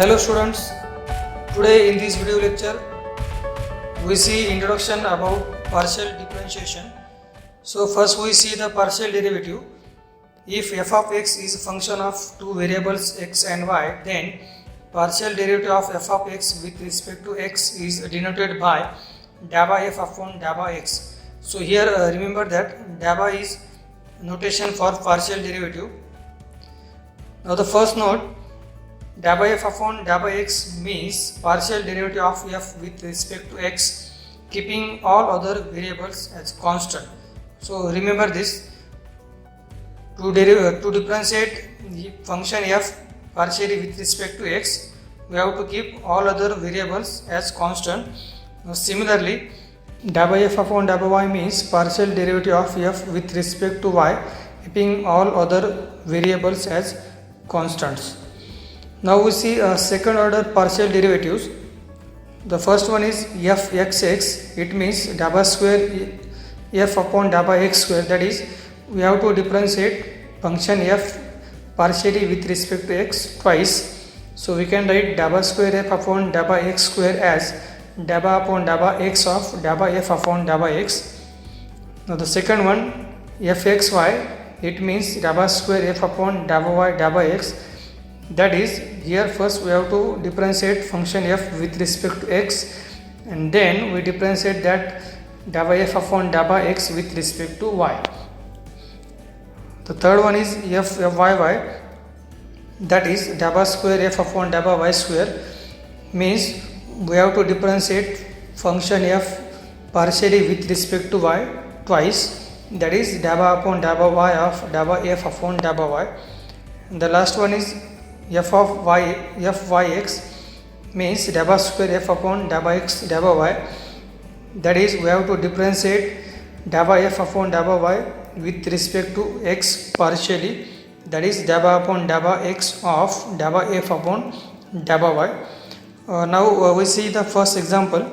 Hello students, today in this video lecture we see introduction about partial differentiation. So first we see the partial derivative. If f of x is a function of two variables x and y, then partial derivative of f of x with respect to x is denoted by dA by f upon dA by x. So here remember that dA by is notation for partial derivative. Now the first note, dA by f upon dA by x means partial derivative of f with respect to x, keeping all other variables as constant. So remember this, to differentiate the function f partially with respect to x, we have to keep all other variables as constant. Now similarly, dA by f upon dA by y means partial derivative of f with respect to y, keeping all other variables as constants. Now we see second order partial derivatives. The first one is fxx. It means dA by square f upon dA by x square. That is, we have to differentiate function f partially with respect to x twice. So we can write dA by square f upon dA by x square as dA by upon dA by x of dA by f upon dA by x. Now the second one, fxy. It means dA by square f upon dA by y dA by x. That is, here first we have to differentiate function f with respect to x, and then we differentiate that dA by f upon dA by x with respect to y. The third one is fyy. That is dA by square f upon dA by y square, means we have to differentiate function f partially with respect to y twice. That is dA by upon dA by y of dA by f upon dA by y. And the last one is f of y fyx, means dA by square f upon dA by x dA by y. That is, we have to differentiate dA by f upon dA by y with respect to x partially. That is dA by upon dA by x of dA by f upon dA by y. Now we see the first example.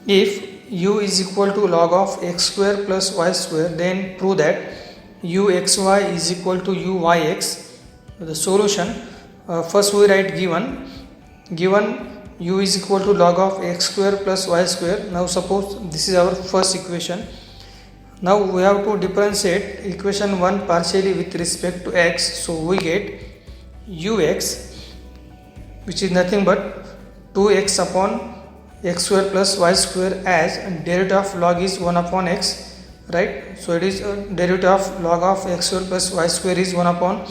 If u is equal to log of x square plus y square, then prove that uxy is equal to uyx. The solution, first we write given u is equal to log of x square plus y square. Now suppose this is our first equation. Now we have to differentiate equation 1 partially with respect to x. So we get ux, which is nothing but 2x upon x square plus y square, as derivative of log is 1 upon x, right? So it is derivative of log of x square plus y square is 1 upon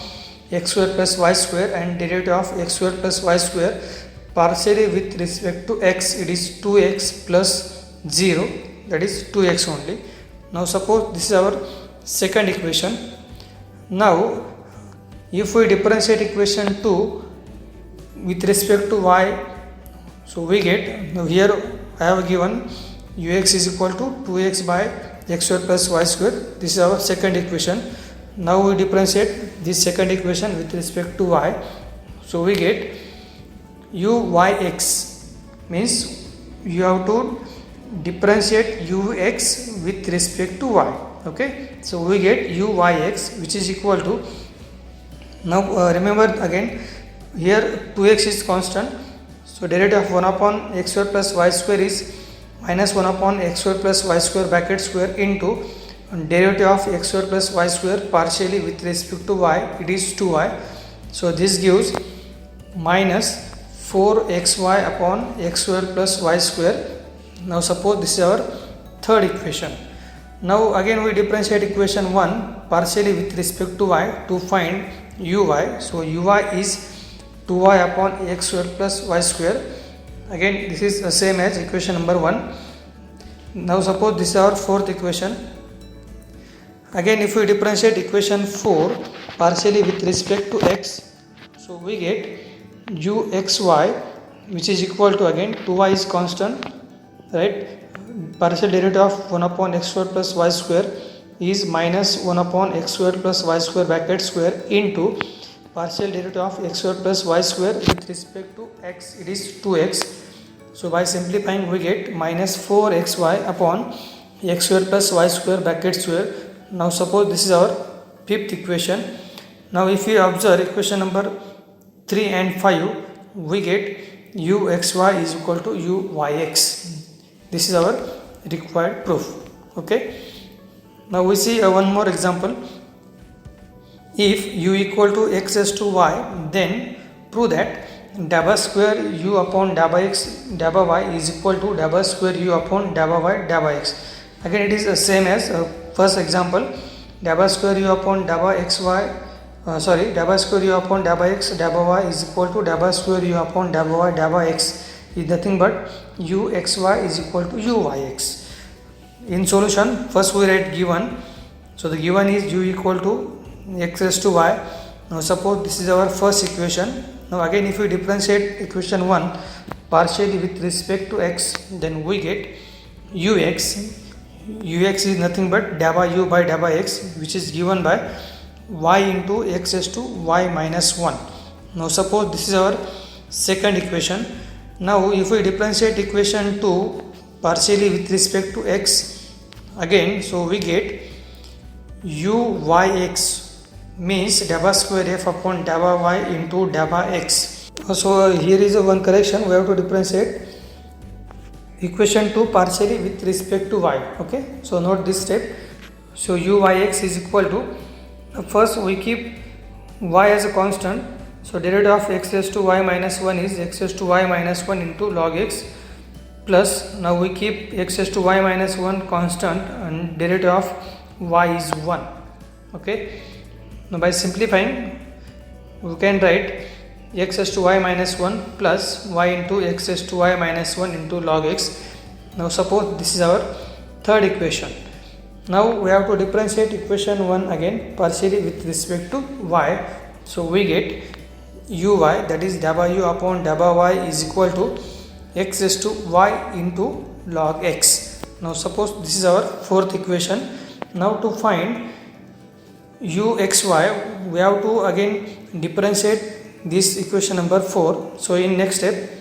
x square plus y square, and derivative of x square plus y square partially with respect to x, it is 2x plus 0, that is 2x only. Now suppose this is our second equation. Now if we differentiate equation 2 with respect to y, so we get, now here I have given ux is equal to 2x by x square plus y square. This is our second equation. Now we differentiate this second equation with respect to y. So we get uyx, means you have to differentiate ux with respect to y. Okay, so we get uyx, which is equal to, now remember again, here 2x is constant. So derivative of 1 upon x square plus y square is minus 1 upon x square plus y square bracket square into derivative of x square plus y square partially with respect to y, it is 2y. So this gives minus 4xy upon x square plus y square. Now suppose this is our third equation. Now again we differentiate equation 1 partially with respect to y to find uy. So uy is 2y upon x square plus y square. Again this is the same as equation number 1. Now suppose this is our fourth equation. Again if we differentiate equation 4 partially with respect to x, so we get uxy, which is equal to, again 2y is constant, right? Partial derivative of 1 upon x square plus y square is minus 1 upon x square plus y square bracket square into partial derivative of x square plus y square with respect to x, it is 2x. So by simplifying we get minus 4xy upon x square plus y square bracket square. Now suppose this is our fifth equation. Now if you observe equation number 3 and 5, we get uxy is equal to uyx. This is our required proof. Okay. Now we see one more example. If u equal to x raised to y, then prove that dabba square u upon dabba x dabba y is equal to dabba square u upon dabba y dabba x. Again it is the same as first example. Dabba square u upon dabba xy dabba square u upon dabba x dabba y is equal to dabba square u upon dabba y dabba x is nothing but uxy is equal to uyx. In solution, first we write given. So the given is u equal to x raised to y. Now suppose this is our first equation. Now again if we differentiate equation 1 partially with respect to x, then we get ux. Ux is nothing but dabba u by dabba x, which is given by y into x raised to y minus 1. Now suppose this is our second equation. Now if we differentiate equation 2 partially with respect to x again, so we get uyx means dabba square f upon dabba y into dabba x. So here is one correction, we have to differentiate equation 2 partially with respect to y. Okay, so note this step. So uyx is equal to, first we keep y as a constant, so derivative of x raised to y minus 1 is x raised to y minus 1 into log x, plus now we keep x raised to y minus 1 constant and derivative of y is 1. Okay, now by simplifying we can write x raised to y minus 1 plus y into x raised to y minus 1 into log x. Now suppose this is our third equation. Now we have to differentiate equation 1 again partially with respect to y. So we get uy, that is dabba u upon dabba y is equal to x raised to y into log x. Now suppose this is our fourth equation. Now to find uxy, we have to again differentiate this equation number 4. So in next step,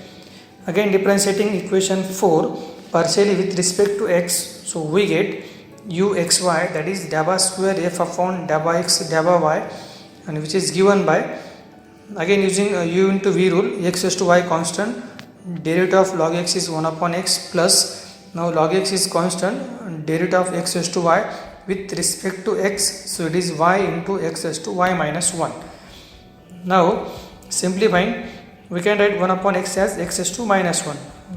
again differentiating equation 4 partially with respect to x, so we get uxy, that is dabba square f upon dabba x dabba y, and which is given by, again using u into v rule, x raised to y constant, derivative of log x is 1 upon x, plus now log x is constant, derivative of x raised to y with respect to x, so it is y into x raised to y minus 1. Now simplifying, we can write 1 upon x as x raised to minus 1.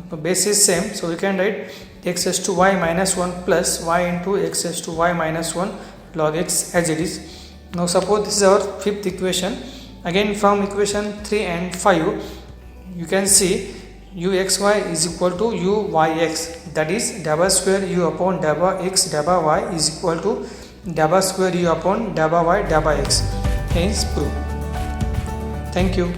The base is same, so we can write x raised to y minus 1 plus y into x raised to y minus 1 log x as it is. Now suppose this is our fifth equation. Again from equation 3 and 5 you can see uxy is equal to uyx, that is dabba square u upon dabba x dabba y is equal to dabba square u upon dabba y dabba x. Hence proof. Thank you.